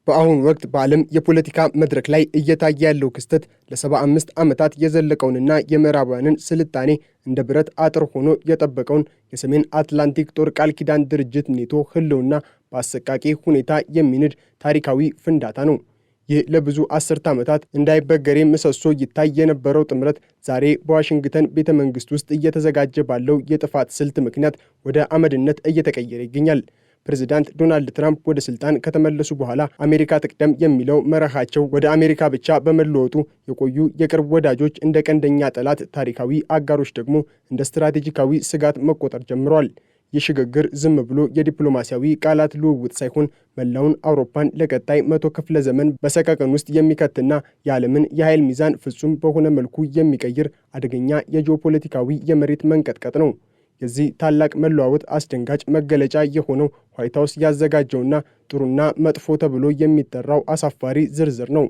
በአሁኑ ወቅት በዓለም የፖለቲካ መድረክ ላይ እየታየ ያለው ክስተት ለ75 ዓመታት የዘለቀውንና የምዕራባውያንን ስልጣኔ እንደ ብረት አጥር ሆኖ የጠበቀውን የሰሜን አትላንቲክ ጦር ቃል ኪዳን ድርጅት ኔቶ ህልውና በአሰቃቂ ሁኔታ የሚንድ ታሪካዊ ፍንዳታ ነው። ይህ ለብዙ አስርተ ዓመታት እንዳይበገሬ ምሰሶ ይታይ የነበረው ጥምረት ዛሬ በዋሽንግተን ቤተ መንግስት ውስጥ እየተዘጋጀ ባለው የጥፋት ስልት ምክንያት ወደ አመድነት እየተቀየረ ይገኛል። ፕሬዚዳንት ዶናልድ ትራምፕ ወደ ስልጣን ከተመለሱ በኋላ አሜሪካ ትቅደም የሚለው መርሃቸው ወደ አሜሪካ ብቻ በመለወጡ የቆዩ የቅርብ ወዳጆች እንደ ቀንደኛ ጠላት፣ ታሪካዊ አጋሮች ደግሞ እንደ ስትራቴጂካዊ ስጋት መቆጠር ጀምረዋል። ይህ ሽግግር ዝም ብሎ የዲፕሎማሲያዊ ቃላት ልውውጥ ሳይሆን መላውን አውሮፓን ለቀጣይ 100 ክፍለ ዘመን በሰቀቀን ውስጥ የሚከትና የዓለምን የኃይል ሚዛን ፍጹም በሆነ መልኩ የሚቀይር አደገኛ የጂኦፖለቲካዊ የመሬት መንቀጥቀጥ ነው። የዚህ ታላቅ መለዋወጥ አስደንጋጭ መገለጫ የሆነው ዋይት ሃውስ ያዘጋጀውና ጥሩና መጥፎ ተብሎ የሚጠራው አሳፋሪ ዝርዝር ነው።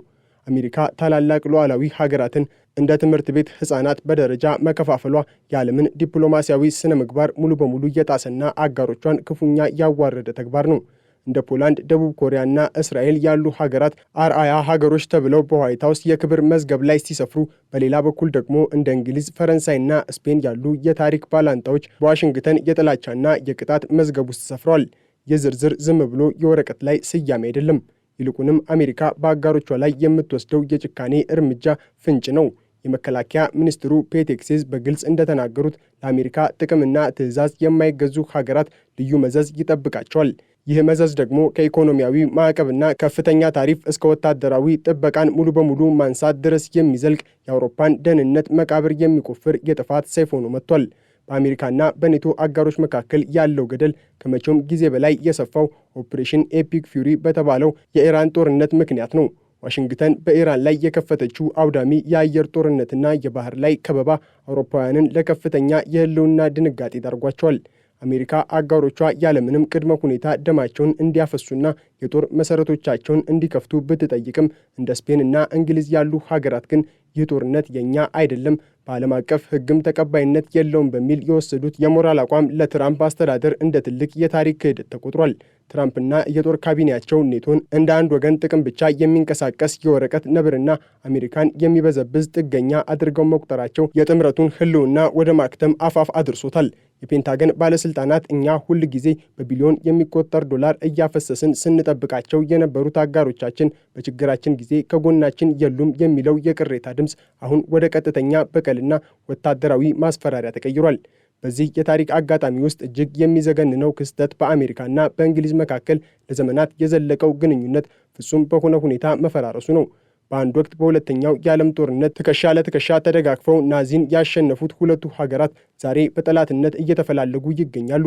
አሜሪካ ታላላቅ ሉዓላዊ ሀገራትን እንደ ትምህርት ቤት ሕፃናት በደረጃ መከፋፈሏ የዓለምን ዲፕሎማሲያዊ ስነ ምግባር ሙሉ በሙሉ የጣሰና አጋሮቿን ክፉኛ ያዋረደ ተግባር ነው። እንደ ፖላንድ፣ ደቡብ ኮሪያና እስራኤል ያሉ ሀገራት አርአያ ሀገሮች ተብለው በዋይት ሃውስ የክብር መዝገብ ላይ ሲሰፍሩ፣ በሌላ በኩል ደግሞ እንደ እንግሊዝ፣ ፈረንሳይና ስፔን ያሉ የታሪክ ባላንጣዎች በዋሽንግተን የጥላቻና የቅጣት መዝገብ ውስጥ ሰፍረዋል። ይህ ዝርዝር ዝም ብሎ የወረቀት ላይ ስያሜ አይደለም። ይልቁንም አሜሪካ በአጋሮቿ ላይ የምትወስደው የጭካኔ እርምጃ ፍንጭ ነው። የመከላከያ ሚኒስትሩ ፔት ሄግሴዝ በግልጽ እንደተናገሩት ለአሜሪካ ጥቅምና ትዕዛዝ የማይገዙ ሀገራት ልዩ መዘዝ ይጠብቃቸዋል። ይህ መዘዝ ደግሞ ከኢኮኖሚያዊ ማዕቀብና ከፍተኛ ታሪፍ እስከ ወታደራዊ ጥበቃን ሙሉ በሙሉ ማንሳት ድረስ የሚዘልቅ የአውሮፓን ደህንነት መቃብር የሚቆፍር የጥፋት ሰይፍ ሆኖ መጥቷል። በአሜሪካና በኔቶ አጋሮች መካከል ያለው ገደል ከመቼውም ጊዜ በላይ የሰፋው ኦፕሬሽን ኤፒክ ፊውሪ በተባለው የኢራን ጦርነት ምክንያት ነው። ዋሽንግተን በኢራን ላይ የከፈተችው አውዳሚ የአየር ጦርነትና የባህር ላይ ከበባ አውሮፓውያንን ለከፍተኛ የህልውና ድንጋጤ ዳርጓቸዋል። አሜሪካ አጋሮቿ ያለምንም ቅድመ ሁኔታ ደማቸውን እንዲያፈሱና የጦር መሠረቶቻቸውን እንዲከፍቱ ብትጠይቅም እንደ ስፔንና እንግሊዝ ያሉ ሀገራት ግን ይህ ጦርነት የኛ አይደለም፣ በዓለም አቀፍ ሕግም ተቀባይነት የለውም በሚል የወሰዱት የሞራል አቋም ለትራምፕ አስተዳደር እንደ ትልቅ የታሪክ ክህደት ተቆጥሯል። ትራምፕና የጦር ካቢኔያቸው ኔቶን እንደ አንድ ወገን ጥቅም ብቻ የሚንቀሳቀስ የወረቀት ነብርና አሜሪካን የሚበዘብዝ ጥገኛ አድርገው መቁጠራቸው የጥምረቱን ህልውና ወደ ማክተም አፋፍ አድርሶታል። የፔንታገን ባለስልጣናት እኛ ሁል ጊዜ በቢሊዮን የሚቆጠር ዶላር እያፈሰስን ስንጠብቃቸው የነበሩት አጋሮቻችን በችግራችን ጊዜ ከጎናችን የሉም የሚለው የቅሬታ ድምፅ አሁን ወደ ቀጥተኛ በቀልና ወታደራዊ ማስፈራሪያ ተቀይሯል። በዚህ የታሪክ አጋጣሚ ውስጥ እጅግ የሚዘገንነው ክስተት በአሜሪካና በእንግሊዝ መካከል ለዘመናት የዘለቀው ግንኙነት ፍጹም በሆነ ሁኔታ መፈራረሱ ነው። በአንድ ወቅት በሁለተኛው የዓለም ጦርነት ትከሻ ለትከሻ ተደጋግፈው ናዚን ያሸነፉት ሁለቱ ሀገራት ዛሬ በጠላትነት እየተፈላለጉ ይገኛሉ።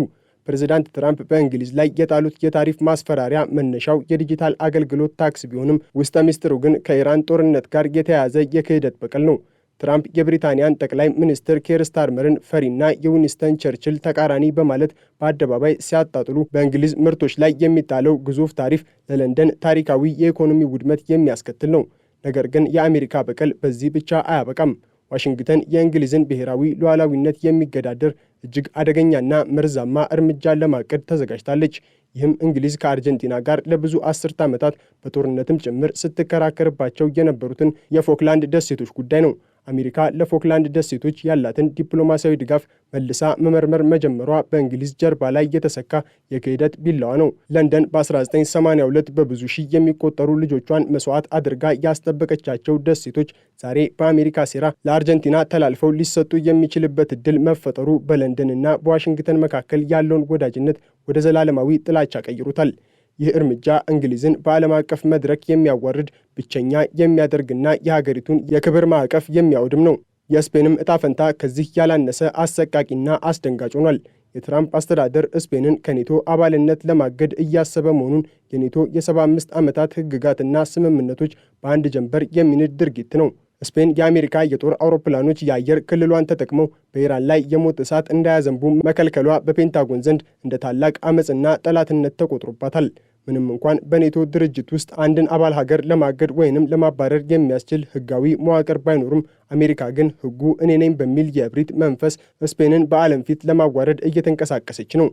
ፕሬዚዳንት ትራምፕ በእንግሊዝ ላይ የጣሉት የታሪፍ ማስፈራሪያ መነሻው የዲጂታል አገልግሎት ታክስ ቢሆንም ውስጠ ምስጢሩ ግን ከኢራን ጦርነት ጋር የተያያዘ የክህደት በቀል ነው። ትራምፕ የብሪታንያን ጠቅላይ ሚኒስትር ኬር ስታርመርን ፈሪና የዊንስተን ቸርችል ተቃራኒ በማለት በአደባባይ ሲያጣጥሉ፣ በእንግሊዝ ምርቶች ላይ የሚጣለው ግዙፍ ታሪፍ ለለንደን ታሪካዊ የኢኮኖሚ ውድመት የሚያስከትል ነው። ነገር ግን የአሜሪካ በቀል በዚህ ብቻ አያበቃም። ዋሽንግተን የእንግሊዝን ብሔራዊ ሉዓላዊነት የሚገዳደር እጅግ አደገኛና መርዛማ እርምጃን ለማቀድ ተዘጋጅታለች። ይህም እንግሊዝ ከአርጀንቲና ጋር ለብዙ አስርተ ዓመታት በጦርነትም ጭምር ስትከራከርባቸው የነበሩትን የፎክላንድ ደሴቶች ጉዳይ ነው። አሜሪካ ለፎክላንድ ደሴቶች ያላትን ዲፕሎማሲያዊ ድጋፍ መልሳ መመርመር መጀመሯ በእንግሊዝ ጀርባ ላይ የተሰካ የክህደት ቢላዋ ነው። ለንደን በ1982 በብዙ ሺህ የሚቆጠሩ ልጆቿን መስዋዕት አድርጋ ያስጠበቀቻቸው ደሴቶች ዛሬ በአሜሪካ ሴራ ለአርጀንቲና ተላልፈው ሊሰጡ የሚችልበት ዕድል መፈጠሩ በለንደንና በዋሽንግተን መካከል ያለውን ወዳጅነት ወደ ዘላለማዊ ጥላቻ ቀይሩታል። ይህ እርምጃ እንግሊዝን በዓለም አቀፍ መድረክ የሚያዋርድ ብቸኛ የሚያደርግና የሀገሪቱን የክብር ማዕቀፍ የሚያወድም ነው። የስፔንም ዕጣ ፈንታ ከዚህ ያላነሰ አሰቃቂና አስደንጋጭ ሆኗል። የትራምፕ አስተዳደር ስፔንን ከኔቶ አባልነት ለማገድ እያሰበ መሆኑን የኔቶ የ75 ዓመታት ሕግጋትና ስምምነቶች በአንድ ጀንበር የሚንድ ድርጊት ነው። ስፔን የአሜሪካ የጦር አውሮፕላኖች የአየር ክልሏን ተጠቅመው በኢራን ላይ የሞት እሳት እንዳያዘንቡ መከልከሏ በፔንታጎን ዘንድ እንደ ታላቅ አመፅና ጠላትነት ተቆጥሮባታል። ምንም እንኳን በኔቶ ድርጅት ውስጥ አንድን አባል ሀገር ለማገድ ወይንም ለማባረር የሚያስችል ህጋዊ መዋቅር ባይኖርም አሜሪካ ግን ህጉ እኔ ነኝ በሚል የእብሪት መንፈስ ስፔንን በዓለም ፊት ለማዋረድ እየተንቀሳቀሰች ነው።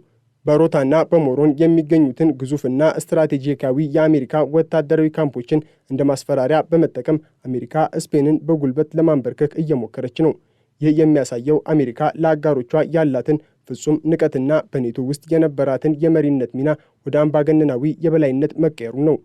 በሮታና በሞሮን የሚገኙትን ግዙፍና ስትራቴጂካዊ የአሜሪካ ወታደራዊ ካምፖችን እንደ ማስፈራሪያ በመጠቀም አሜሪካ ስፔንን በጉልበት ለማንበርከክ እየሞከረች ነው። ይህ የሚያሳየው አሜሪካ ለአጋሮቿ ያላትን ፍጹም ንቀትና በኔቶ ውስጥ የነበራትን የመሪነት ሚና ወደ አምባገነናዊ የበላይነት መቀየሩ ነው።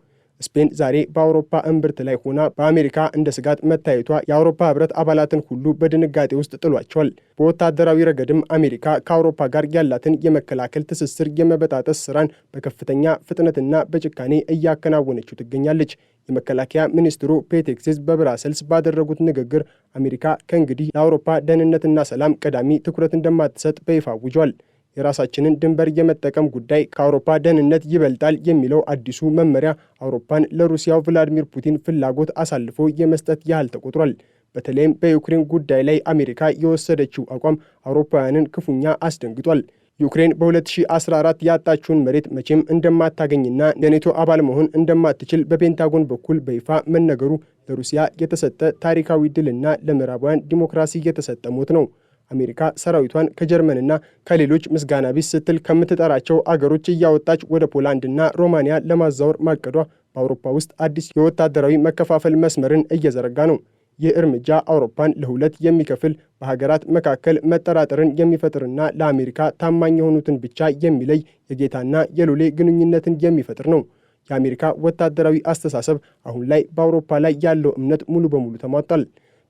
ስፔን ዛሬ በአውሮፓ እምብርት ላይ ሆና በአሜሪካ እንደ ስጋት መታየቷ የአውሮፓ ህብረት አባላትን ሁሉ በድንጋጤ ውስጥ ጥሏቸዋል። በወታደራዊ ረገድም አሜሪካ ከአውሮፓ ጋር ያላትን የመከላከል ትስስር የመበጣጠስ ስራን በከፍተኛ ፍጥነትና በጭካኔ እያከናወነችው ትገኛለች። የመከላከያ ሚኒስትሩ ፔቴክሲስ በብራሰልስ ባደረጉት ንግግር አሜሪካ ከእንግዲህ ለአውሮፓ ደህንነትና ሰላም ቀዳሚ ትኩረት እንደማትሰጥ በይፋ አውጇል። የራሳችንን ድንበር የመጠቀም ጉዳይ ከአውሮፓ ደህንነት ይበልጣል የሚለው አዲሱ መመሪያ አውሮፓን ለሩሲያው ቭላዲሚር ፑቲን ፍላጎት አሳልፎ የመስጠት ያህል ተቆጥሯል። በተለይም በዩክሬን ጉዳይ ላይ አሜሪካ የወሰደችው አቋም አውሮፓውያንን ክፉኛ አስደንግጧል። ዩክሬን በ2014 ያጣችውን መሬት መቼም እንደማታገኝና የኔቶ አባል መሆን እንደማትችል በፔንታጎን በኩል በይፋ መነገሩ ለሩሲያ የተሰጠ ታሪካዊ ድልና ለምዕራባውያን ዲሞክራሲ የተሰጠ ሞት ነው። አሜሪካ ሰራዊቷን ከጀርመንና ከሌሎች ምስጋና ቢስ ስትል ከምትጠራቸው አገሮች እያወጣች ወደ ፖላንድና ሮማንያ ለማዛወር ማቀዷ በአውሮፓ ውስጥ አዲስ የወታደራዊ መከፋፈል መስመርን እየዘረጋ ነው። ይህ እርምጃ አውሮፓን ለሁለት የሚከፍል በሀገራት መካከል መጠራጠርን የሚፈጥርና ለአሜሪካ ታማኝ የሆኑትን ብቻ የሚለይ የጌታና የሎሌ ግንኙነትን የሚፈጥር ነው። የአሜሪካ ወታደራዊ አስተሳሰብ አሁን ላይ በአውሮፓ ላይ ያለው እምነት ሙሉ በሙሉ ተሟጧል።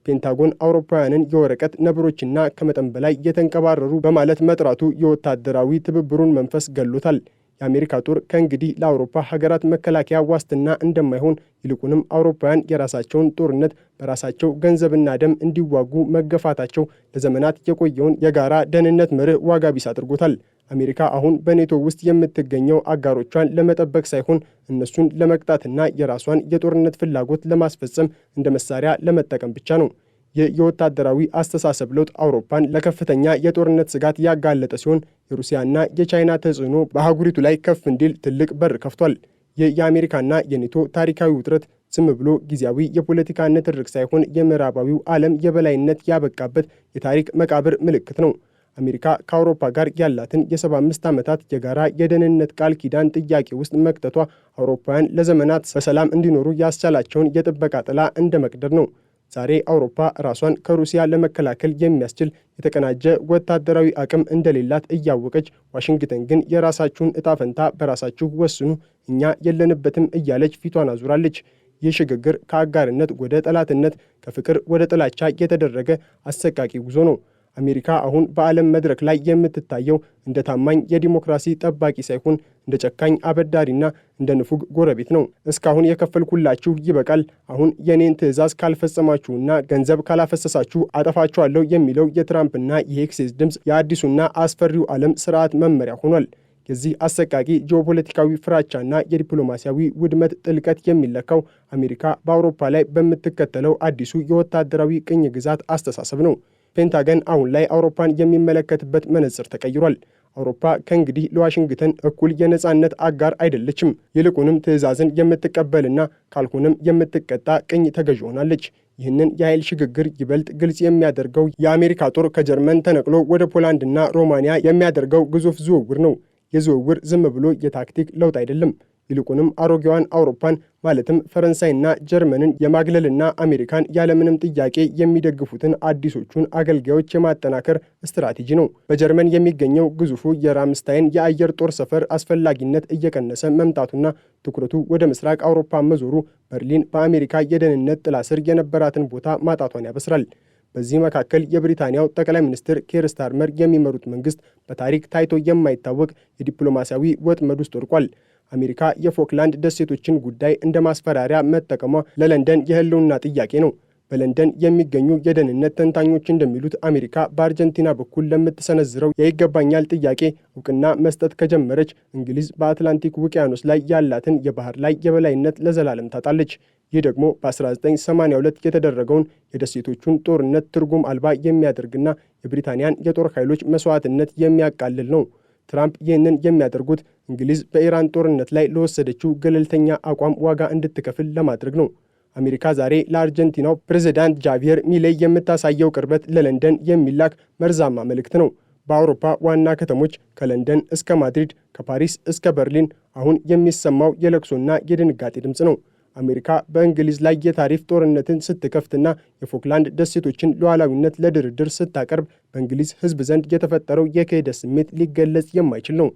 ፔንታጎን አውሮፓውያንን የወረቀት ነብሮችና ከመጠን በላይ የተንቀባረሩ በማለት መጥራቱ የወታደራዊ ትብብሩን መንፈስ ገሎታል። የአሜሪካ ጦር ከእንግዲህ ለአውሮፓ ሀገራት መከላከያ ዋስትና እንደማይሆን ይልቁንም አውሮፓውያን የራሳቸውን ጦርነት በራሳቸው ገንዘብና ደም እንዲዋጉ መገፋታቸው ለዘመናት የቆየውን የጋራ ደህንነት መርህ ዋጋ ቢስ አድርጎታል። አሜሪካ አሁን በኔቶ ውስጥ የምትገኘው አጋሮቿን ለመጠበቅ ሳይሆን እነሱን ለመቅጣትና የራሷን የጦርነት ፍላጎት ለማስፈጸም እንደ መሳሪያ ለመጠቀም ብቻ ነው። ይህ የወታደራዊ አስተሳሰብ ለውጥ አውሮፓን ለከፍተኛ የጦርነት ስጋት ያጋለጠ ሲሆን የሩሲያና የቻይና ተጽዕኖ በአህጉሪቱ ላይ ከፍ እንዲል ትልቅ በር ከፍቷል። ይህ የአሜሪካና የኔቶ ታሪካዊ ውጥረት ዝም ብሎ ጊዜያዊ የፖለቲካ ንትርክ ሳይሆን የምዕራባዊው ዓለም የበላይነት ያበቃበት የታሪክ መቃብር ምልክት ነው። አሜሪካ ከአውሮፓ ጋር ያላትን የ75 ዓመታት የጋራ የደህንነት ቃል ኪዳን ጥያቄ ውስጥ መክተቷ አውሮፓውያን ለዘመናት በሰላም እንዲኖሩ ያስቻላቸውን የጥበቃ ጥላ እንደ መቅደድ ነው። ዛሬ አውሮፓ ራሷን ከሩሲያ ለመከላከል የሚያስችል የተቀናጀ ወታደራዊ አቅም እንደሌላት እያወቀች ዋሽንግተን ግን የራሳችሁን ዕጣ ፈንታ በራሳችሁ ወስኑ፣ እኛ የለንበትም እያለች ፊቷን አዙራለች። ይህ ሽግግር ከአጋርነት ወደ ጠላትነት፣ ከፍቅር ወደ ጥላቻ የተደረገ አሰቃቂ ጉዞ ነው። አሜሪካ አሁን በዓለም መድረክ ላይ የምትታየው እንደ ታማኝ የዲሞክራሲ ጠባቂ ሳይሆን እንደ ጨካኝ አበዳሪና እንደ ንፉግ ጎረቤት ነው። እስካሁን የከፈልኩላችሁ ይበቃል፣ አሁን የኔን ትዕዛዝ ካልፈጸማችሁና ገንዘብ ካላፈሰሳችሁ አጠፋችኋለሁ የሚለው የትራምፕና የኤክሴስ ድምፅ የአዲሱና አስፈሪው ዓለም ስርዓት መመሪያ ሆኗል። የዚህ አሰቃቂ ጂኦፖለቲካዊ ፍራቻና የዲፕሎማሲያዊ ውድመት ጥልቀት የሚለካው አሜሪካ በአውሮፓ ላይ በምትከተለው አዲሱ የወታደራዊ ቅኝ ግዛት አስተሳሰብ ነው። ፔንታገን አሁን ላይ አውሮፓን የሚመለከትበት መነጽር ተቀይሯል። አውሮፓ ከእንግዲህ ለዋሽንግተን እኩል የነጻነት አጋር አይደለችም። ይልቁንም ትዕዛዝን የምትቀበልና ካልሆነም የምትቀጣ ቅኝ ተገዥ ሆናለች። ይህንን የኃይል ሽግግር ይበልጥ ግልጽ የሚያደርገው የአሜሪካ ጦር ከጀርመን ተነቅሎ ወደ ፖላንድና ሮማንያ የሚያደርገው ግዙፍ ዝውውር ነው። የዝውውር ዝም ብሎ የታክቲክ ለውጥ አይደለም። ይልቁንም አሮጌዋን አውሮፓን ማለትም ፈረንሳይና ጀርመንን የማግለልና አሜሪካን ያለምንም ጥያቄ የሚደግፉትን አዲሶቹን አገልጋዮች የማጠናከር ስትራቴጂ ነው። በጀርመን የሚገኘው ግዙፉ የራምስታይን የአየር ጦር ሰፈር አስፈላጊነት እየቀነሰ መምጣቱና ትኩረቱ ወደ ምስራቅ አውሮፓ መዞሩ በርሊን በአሜሪካ የደህንነት ጥላ ስር የነበራትን ቦታ ማጣቷን ያበስራል። በዚህ መካከል የብሪታንያው ጠቅላይ ሚኒስትር ኬር ስታርመር የሚመሩት መንግስት በታሪክ ታይቶ የማይታወቅ የዲፕሎማሲያዊ ወጥመድ ውስጥ ወድቋል። አሜሪካ የፎክላንድ ደሴቶችን ጉዳይ እንደ ማስፈራሪያ መጠቀሟ ለለንደን የህልውና ጥያቄ ነው። በለንደን የሚገኙ የደህንነት ተንታኞች እንደሚሉት አሜሪካ በአርጀንቲና በኩል ለምትሰነዝረው የይገባኛል ጥያቄ እውቅና መስጠት ከጀመረች እንግሊዝ በአትላንቲክ ውቅያኖስ ላይ ያላትን የባህር ላይ የበላይነት ለዘላለም ታጣለች። ይህ ደግሞ በ1982 የተደረገውን የደሴቶቹን ጦርነት ትርጉም አልባ የሚያደርግና የብሪታንያን የጦር ኃይሎች መስዋዕትነት የሚያቃልል ነው። ትራምፕ ይህንን የሚያደርጉት እንግሊዝ በኢራን ጦርነት ላይ ለወሰደችው ገለልተኛ አቋም ዋጋ እንድትከፍል ለማድረግ ነው። አሜሪካ ዛሬ ለአርጀንቲናው ፕሬዝዳንት ጃቪየር ሚሌይ የምታሳየው ቅርበት ለለንደን የሚላክ መርዛማ መልእክት ነው። በአውሮፓ ዋና ከተሞች ከለንደን እስከ ማድሪድ፣ ከፓሪስ እስከ በርሊን አሁን የሚሰማው የለቅሶና የድንጋጤ ድምፅ ነው። አሜሪካ በእንግሊዝ ላይ የታሪፍ ጦርነትን ስትከፍትና የፎክላንድ ደሴቶችን ሉዓላዊነት ለድርድር ስታቀርብ በእንግሊዝ ሕዝብ ዘንድ የተፈጠረው የክህደት ስሜት ሊገለጽ የማይችል ነው።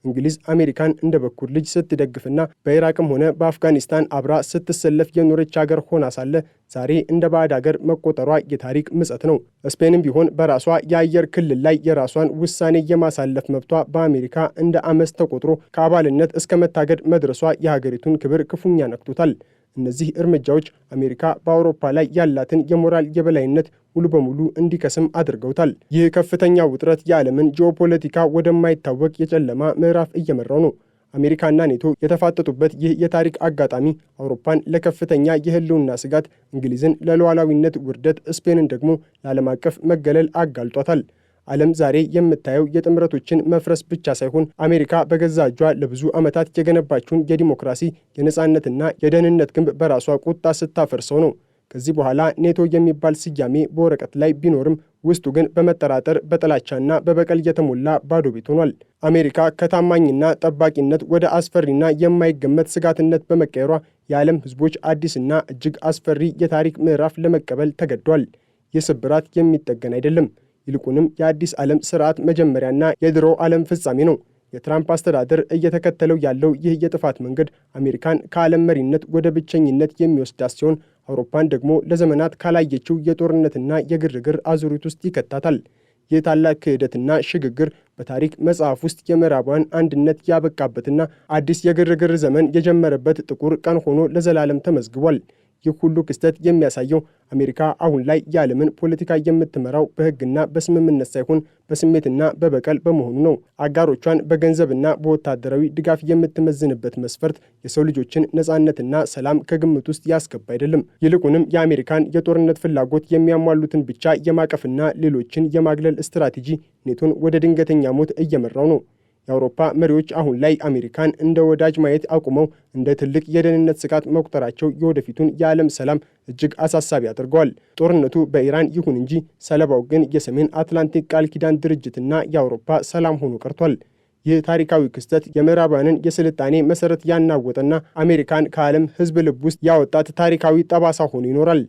እንግሊዝ አሜሪካን እንደ በኩር ልጅ ስትደግፍና በኢራቅም ሆነ በአፍጋኒስታን አብራ ስትሰለፍ የኖረች ሀገር ሆና ሳለ ዛሬ እንደ ባዕድ ሀገር መቆጠሯ የታሪክ ምጸት ነው። ስፔንም ቢሆን በራሷ የአየር ክልል ላይ የራሷን ውሳኔ የማሳለፍ መብቷ በአሜሪካ እንደ አመፅ ተቆጥሮ ከአባልነት እስከ መታገድ መድረሷ የሀገሪቱን ክብር ክፉኛ ነክቶታል። እነዚህ እርምጃዎች አሜሪካ በአውሮፓ ላይ ያላትን የሞራል የበላይነት ሙሉ በሙሉ እንዲከስም አድርገውታል። ይህ ከፍተኛ ውጥረት የዓለምን ጂኦፖለቲካ ወደማይታወቅ የጨለማ ምዕራፍ እየመራው ነው። አሜሪካና ኔቶ የተፋጠጡበት ይህ የታሪክ አጋጣሚ አውሮፓን ለከፍተኛ የህልውና ስጋት፣ እንግሊዝን ለሉዓላዊነት ውርደት፣ ስፔንን ደግሞ ለዓለም አቀፍ መገለል አጋልጧታል። ዓለም ዛሬ የምታየው የጥምረቶችን መፍረስ ብቻ ሳይሆን አሜሪካ በገዛ እጇ ለብዙ ዓመታት የገነባችውን የዲሞክራሲ የነጻነትና የደህንነት ግንብ በራሷ ቁጣ ስታፈርሰው ነው። ከዚህ በኋላ ኔቶ የሚባል ስያሜ በወረቀት ላይ ቢኖርም ውስጡ ግን በመጠራጠር በጥላቻና በበቀል የተሞላ ባዶ ቤት ሆኗል። አሜሪካ ከታማኝና ጠባቂነት ወደ አስፈሪና የማይገመት ስጋትነት በመቀየሯ የዓለም ሕዝቦች አዲስና እጅግ አስፈሪ የታሪክ ምዕራፍ ለመቀበል ተገዷል። ይህ ስብራት የሚጠገን አይደለም። ይልቁንም የአዲስ ዓለም ስርዓት መጀመሪያና የድሮ ዓለም ፍጻሜ ነው። የትራምፕ አስተዳደር እየተከተለው ያለው ይህ የጥፋት መንገድ አሜሪካን ከዓለም መሪነት ወደ ብቸኝነት የሚወስዳት ሲሆን አውሮፓን ደግሞ ለዘመናት ካላየችው የጦርነትና የግርግር አዙሪት ውስጥ ይከታታል። ይህ ታላቅ ክህደትና ሽግግር በታሪክ መጽሐፍ ውስጥ የምዕራባውያን አንድነት ያበቃበትና አዲስ የግርግር ዘመን የጀመረበት ጥቁር ቀን ሆኖ ለዘላለም ተመዝግቧል። ይህ ሁሉ ክስተት የሚያሳየው አሜሪካ አሁን ላይ የዓለምን ፖለቲካ የምትመራው በሕግና በስምምነት ሳይሆን በስሜትና በበቀል በመሆኑ ነው። አጋሮቿን በገንዘብና በወታደራዊ ድጋፍ የምትመዝንበት መስፈርት የሰው ልጆችን ነጻነትና ሰላም ከግምት ውስጥ ያስገባ አይደለም። ይልቁንም የአሜሪካን የጦርነት ፍላጎት የሚያሟሉትን ብቻ የማቀፍና ሌሎችን የማግለል ስትራቴጂ ኔቶን ወደ ድንገተኛ ሞት እየመራው ነው። የአውሮፓ መሪዎች አሁን ላይ አሜሪካን እንደ ወዳጅ ማየት አቁመው እንደ ትልቅ የደህንነት ስጋት መቁጠራቸው የወደፊቱን የዓለም ሰላም እጅግ አሳሳቢ አድርገዋል። ጦርነቱ በኢራን ይሁን እንጂ ሰለባው ግን የሰሜን አትላንቲክ ቃል ኪዳን ድርጅትና የአውሮፓ ሰላም ሆኖ ቀርቷል። ይህ ታሪካዊ ክስተት የምዕራባውያንን የስልጣኔ መሰረት ያናወጠና አሜሪካን ከዓለም ሕዝብ ልብ ውስጥ ያወጣት ታሪካዊ ጠባሳ ሆኖ ይኖራል።